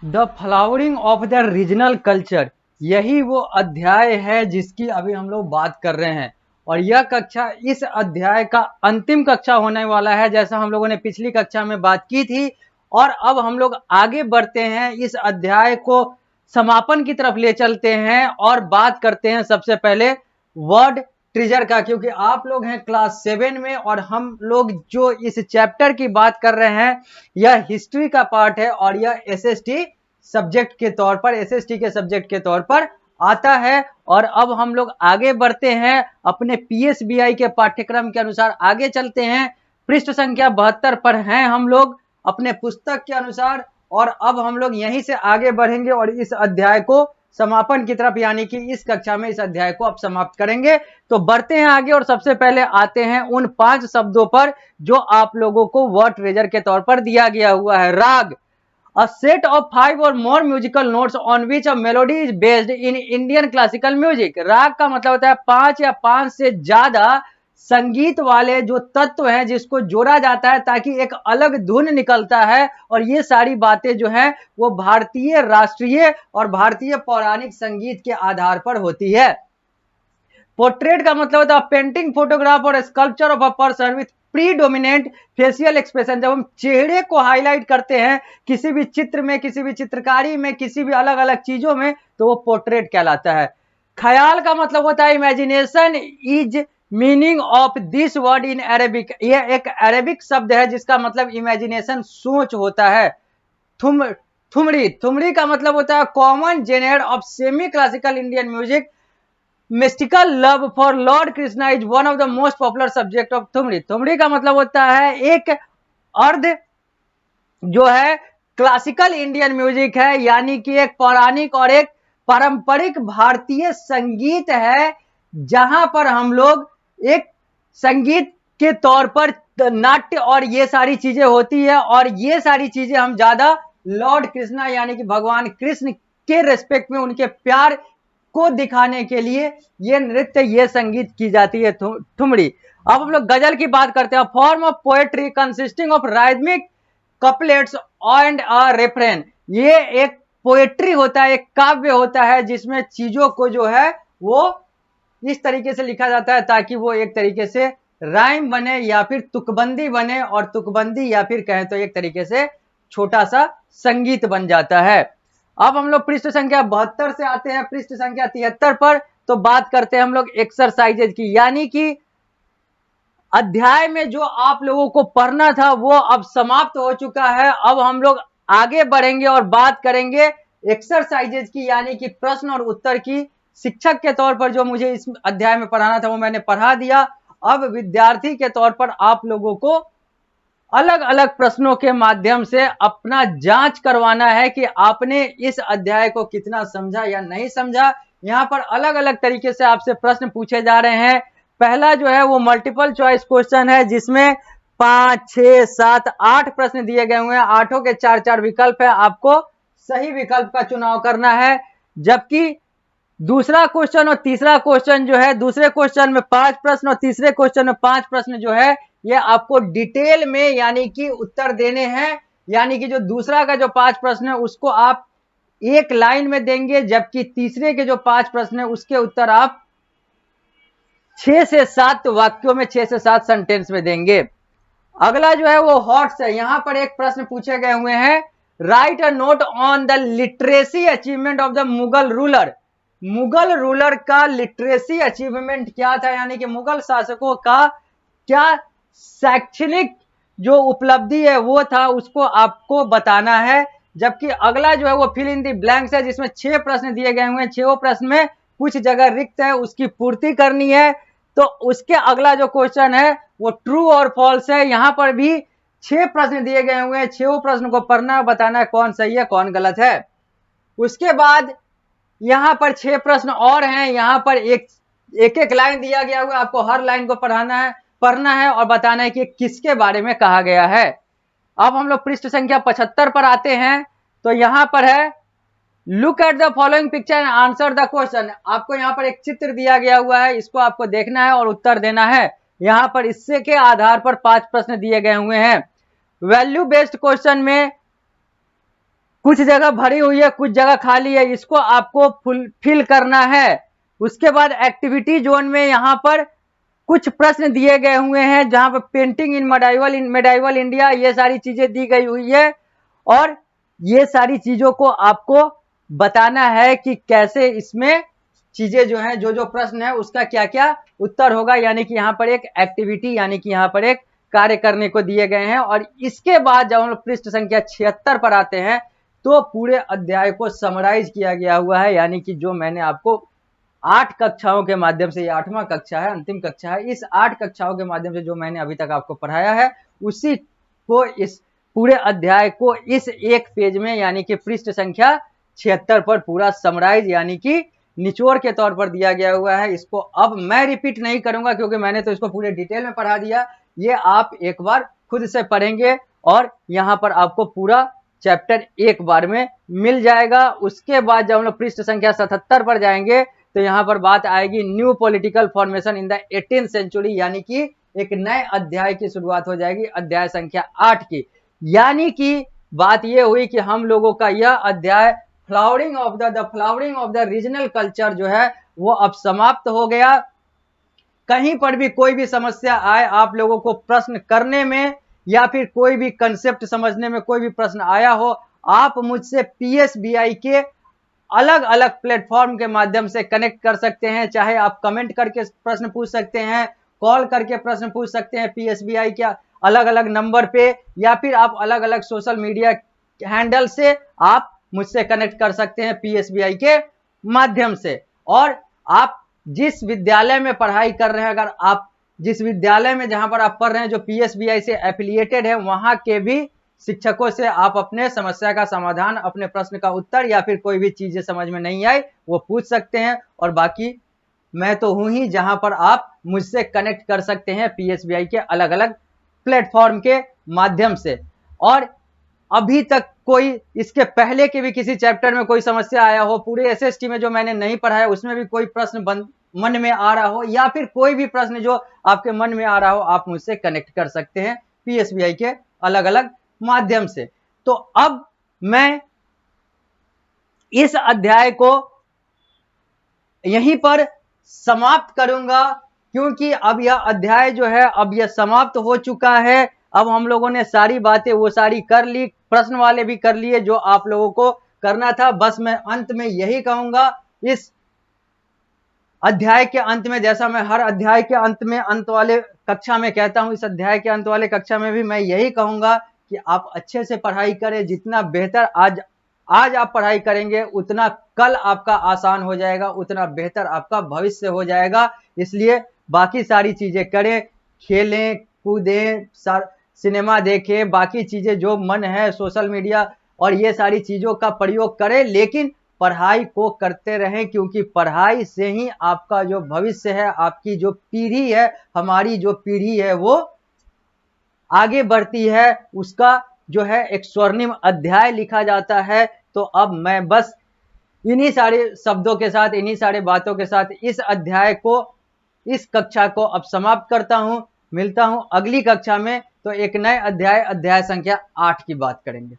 The flowering of the regional culture, यही वो अध्याय है जिसकी अभी हम लोग बात कर रहे हैं। और यह कक्षा इस अध्याय का अंतिम कक्षा होने वाला है, जैसा हम लोगों ने पिछली कक्षा में बात की थी। और अब हम लोग आगे बढ़ते हैं, इस अध्याय को समापन की तरफ ले चलते हैं और बात करते हैं सबसे पहले वर्ड ट्रीजर का, क्योंकि आप लोग हैं क्लास 7 में और हम लोग जो इस चैप्टर की बात कर रहे हैं यह हिस्ट्री का पार्ट है और यह एसएसटी सब्जेक्ट के तौर पर, एसएसटी के सब्जेक्ट के तौर पर आता है। और अब हम लोग आगे बढ़ते हैं, अपने पीएसबीआई के पाठ्यक्रम के अनुसार आगे चलते हैं। पृष्ठ संख्या 72 पर हैं हम लोग अपने पुस्तक के अनुसार, और अब हम लोग यहीं से आगे बढ़ेंगे और इस अध्याय को समापन की तरफ, यानी कि इस कक्षा में इस अध्याय को अब समाप्त करेंगे। तो बढ़ते हैं आगे और सबसे पहले आते हैं उन 5 शब्दों पर जो आप लोगों को वर्ड ट्रेजर के तौर पर दिया गया हुआ है। राग, a set of 5 or more musical notes on which a melody is based in Indian classical music। राग का मतलब होता है 5 या 5 से ज्यादा संगीत वाले जो तत्व हैं जिसको जोड़ा जाता है ताकि एक अलग धुन निकलता है। और ये सारी बातें जो हैं वो भारतीय राष्ट्रीय और भारतीय पौराणिक संगीत के आधार पर होती है। पोर्ट्रेट का मतलब होता है पेंटिंग, फोटोग्राफ और sculpture of a person with predominant facial expression. जब हम चेहरे को हाईलाइट करते हैं किसी भी चित्र में, किसी भी चित्रकारी में, किसी भी अलग अलग चीजों में, तो वो पोर्ट्रेट कहलाता है। ख्याल का मतलब होता है imagination is meaning of this word in Arabic. यह एक अरेबिक शब्द है जिसका मतलब इमेजिनेशन, सोच होता है। थुमड़ी, थुमड़ी का मतलब होता है common genre of semi classical Indian music. Mystical love for Lord Krishna is one of the most popular subject of thumri. Thumri का मतलब होता है एक अर्ध जो है क्लासिकल इंडियन म्यूजिक है, यानी कि एक पौराणिक और एक पारंपरिक भारतीय संगीत है, जहां पर हम लोग एक संगीत के तौर पर नाट्य और ये सारी चीजें होती है। और ये सारी चीजें हम ज्यादा लॉर्ड कृष्णा यानी कि भगवान कृष्ण के रेस्पेक्ट में, उनके प्यार को दिखाने के लिए ये नृत्य, ये संगीत की जाती है ठुमरी। अब हम लोग गजल की बात करते हैं। Form of poetry consisting of rhythmic couplets and a refrain. ये एक पोएट्री होता है, एक काव्य होता है जिसमें चीजों को जो है वो इस तरीके से लिखा जाता है ताकि वो एक तरीके से राइम बने या फिर तुकबंदी बने, और तुकबंदी या फिर कहें तो एक तरीके से छोटा सा संगीत बन जाता है। अब हम लोग पृष्ठ संख्या 72 से आते हैं पृष्ठ संख्या 73 पर। तो बात करते हैं हम लोग एक्सरसाइजेज की, यानी कि अध्याय में जो आप लोगों को पढ़ना था वो अब समाप्त हो चुका है। अब हम लोग आगे बढ़ेंगे और बात करेंगे एक्सरसाइजेज की, यानी कि प्रश्न और उत्तर की। शिक्षक के तौर पर जो मुझे इस अध्याय में पढ़ाना था वो मैंने पढ़ा दिया। अब विद्यार्थी के तौर पर आप लोगों को अलग अलग प्रश्नों के माध्यम से अपना जांच करवाना है कि आपने इस अध्याय को कितना समझा या नहीं समझा। यहाँ पर अलग अलग तरीके से आपसे प्रश्न पूछे जा रहे हैं। पहला जो है वो मल्टीपल चॉइस क्वेश्चन है जिसमें 5, 6, 7, 8 प्रश्न दिए गए हुए हैं। आठों के 4-4 विकल्प है, आपको सही विकल्प का चुनाव करना है। जबकि दूसरा क्वेश्चन और तीसरा क्वेश्चन जो है, दूसरे क्वेश्चन में 5 प्रश्न और तीसरे क्वेश्चन में 5 प्रश्न जो है ये आपको डिटेल में यानी कि उत्तर देने हैं। यानी कि जो दूसरा का जो 5 प्रश्न है उसको आप एक लाइन में देंगे, जबकि तीसरे के जो 5 प्रश्न है उसके उत्तर आप 6 से 7 वाक्यों में, 6 से 7 सेंटेंस में देंगे। अगला जो है वो हॉट्स है। यहां पर एक प्रश्न पूछे गए हुए हैं, right a note on the literacy achievement of the Mughal ruler. Mughal ruler का लिटरेसी अचीवमेंट क्या था, यानी कि मुगल शासकों का क्या शैक्षणिक जो उपलब्धि है वो था, उसको आपको बताना है। जबकि अगला जो है वो फिल इन दी ब्लैंक्स है जिसमें 6 प्रश्न दिए गए हुए हैं। 6 प्रश्न में कुछ जगह रिक्त है, उसकी पूर्ति करनी है। तो उसके अगला जो क्वेश्चन है वो ट्रू और फॉल्स है। यहां पर भी 6 प्रश्न दिए गए हुए हैं। 6 प्रश्न को पढ़ना, बताना है कौन सही है कौन गलत है। उसके बाद यहां पर 6 प्रश्न और हैं। यहां पर एक एक लाइन दिया गया हुआ है, आपको हर लाइन को पढ़ना है और बताना है कि किसके बारे में कहा गया है। अब हम लोग पृष्ठ संख्या 75 पर आते हैं। तो यहां पर है look at the following picture and answer the question. आपको यहाँ पर एक चित्र दिया गया हुआ है, इसको आपको देखना है और उत्तर देना है। यहाँ पर इससे के आधार पर 5 प्रश्न दिए गए हुए हैं। वैल्यू बेस्ड क्वेश्चन में कुछ जगह भरी हुई है, कुछ जगह खाली है, इसको आपको फिल करना है। उसके बाद एक्टिविटी जोन में यहाँ पर कुछ प्रश्न दिए गए हुए हैं, जहां पर पेंटिंग इन मेडाइवल इंडिया, ये सारी चीजें दी गई हुई है और ये सारी चीजों को आपको बताना है कि कैसे इसमें चीजें जो है, जो जो प्रश्न है उसका क्या क्या उत्तर होगा। यानी कि यहाँ पर एक एक्टिविटी, यानी कि यहाँ पर एक कार्य करने को दिए गए हैं। और इसके बाद जब हम लोग पृष्ठ संख्या 76 पर आते हैं तो पूरे अध्याय को समराइज किया गया हुआ है। यानी कि जो मैंने आपको 8 कक्षाओं के माध्यम से, ये 8वां कक्षा है, अंतिम कक्षा है, इस 8 कक्षाओं के माध्यम से जो मैंने अभी तक आपको पढ़ाया है, उसी को, इस पूरे अध्याय को इस एक पेज में यानी कि पृष्ठ संख्या 76 पर पूरा समराइज यानी कि निचोड़ के तौर पर दिया गया हुआ है। इसको अब मैं रिपीट नहीं करूंगा क्योंकि मैंने तो इसको पूरे डिटेल में पढ़ा दिया। ये आप एक बार खुद से पढ़ेंगे और यहाँ पर आपको पूरा चैप्टर एक बार में मिल जाएगा। उसके बाद जब हम लोग पृष्ठ संख्या 77 पर जाएंगे तो यहाँ पर बात आएगी new political formation in the 18th century, यानी कि एक नए अध्याय की शुरुआत हो जाएगी, अध्याय संख्या 8 की। यानी कि बात यह हुई कि हम लोगों का यह अध्याय flowering of the regional culture जो है वो अब समाप्त हो गया। कहीं पर भी कोई भी समस्या आए, आप लोगों को प्रश्न करने में या फिर कोई भी कंसेप्ट समझने में कोई भी प्रश्न आया हो, आप मुझसे पीएसबीआई के अलग अलग प्लेटफॉर्म के माध्यम से कनेक्ट कर सकते हैं। चाहे आप कमेंट करके प्रश्न पूछ सकते हैं, कॉल करके प्रश्न पूछ सकते हैं पीएसबीआई के अलग अलग नंबर पे, या फिर आप अलग अलग सोशल मीडिया हैंडल से आप मुझसे कनेक्ट कर सकते हैं पीएसबीआई के माध्यम से। और आप जिस विद्यालय में पढ़ाई कर रहे हैं, अगर आप जिस विद्यालय में जहां पर आप पढ़ रहे हैं जो पीएसबीआई से एफिलिएटेड है, वहां के भी शिक्षकों से आप अपने समस्या का समाधान, अपने प्रश्न का उत्तर या फिर कोई भी चीजें समझ में नहीं आई वो पूछ सकते हैं। और बाकी मैं तो हूं ही जहां पर आप मुझसे कनेक्ट कर सकते हैं पीएसबीआई के अलग अलग प्लेटफॉर्म के माध्यम से। और अभी तक कोई इसके पहले के भी किसी चैप्टर में कोई समस्या आया हो, पूरे एसएसटी में जो मैंने नहीं पढ़ाया उसमें भी कोई प्रश्न मन में आ रहा हो, या फिर कोई भी प्रश्न जो आपके मन में आ रहा हो, आप मुझसे कनेक्ट कर सकते हैं पीएसबीआई के अलग अलग माध्यम से। तो अब मैं इस अध्याय को यहीं पर समाप्त करूंगा क्योंकि अब यह अध्याय जो है अब यह समाप्त हो चुका है। अब हम लोगों ने सारी बातें वो सारी कर ली, प्रश्न वाले भी कर लिए जो आप लोगों को करना था। बस मैं अंत में यही कहूंगा, इस अध्याय के अंत में, जैसा मैं हर अध्याय के अंत में अंत वाले कक्षा में कहता हूं, इस अध्याय के अंत वाले कक्षा में भी मैं यही कहूंगा कि आप अच्छे से पढ़ाई करें। जितना बेहतर आज आप पढ़ाई करेंगे उतना कल आपका आसान हो जाएगा, उतना बेहतर आपका भविष्य हो जाएगा। इसलिए बाकी सारी चीजें करें, खेलें कूदें, सिनेमा देखें, बाकी चीजें जो मन है, सोशल मीडिया और ये सारी चीजों का प्रयोग करें, लेकिन पढ़ाई को करते रहें क्योंकि पढ़ाई से ही आपका जो भविष्य है, आपकी जो पीढ़ी है, हमारी जो पीढ़ी है वो आगे बढ़ती है, उसका जो है एक स्वर्णिम अध्याय लिखा जाता है। तो अब मैं बस इन्हीं सारे शब्दों के साथ, इन्हीं सारे बातों के साथ इस अध्याय को, इस कक्षा को अब समाप्त करता हूं। मिलता हूं अगली कक्षा में, तो एक नए अध्याय संख्या 8 की बात करेंगे।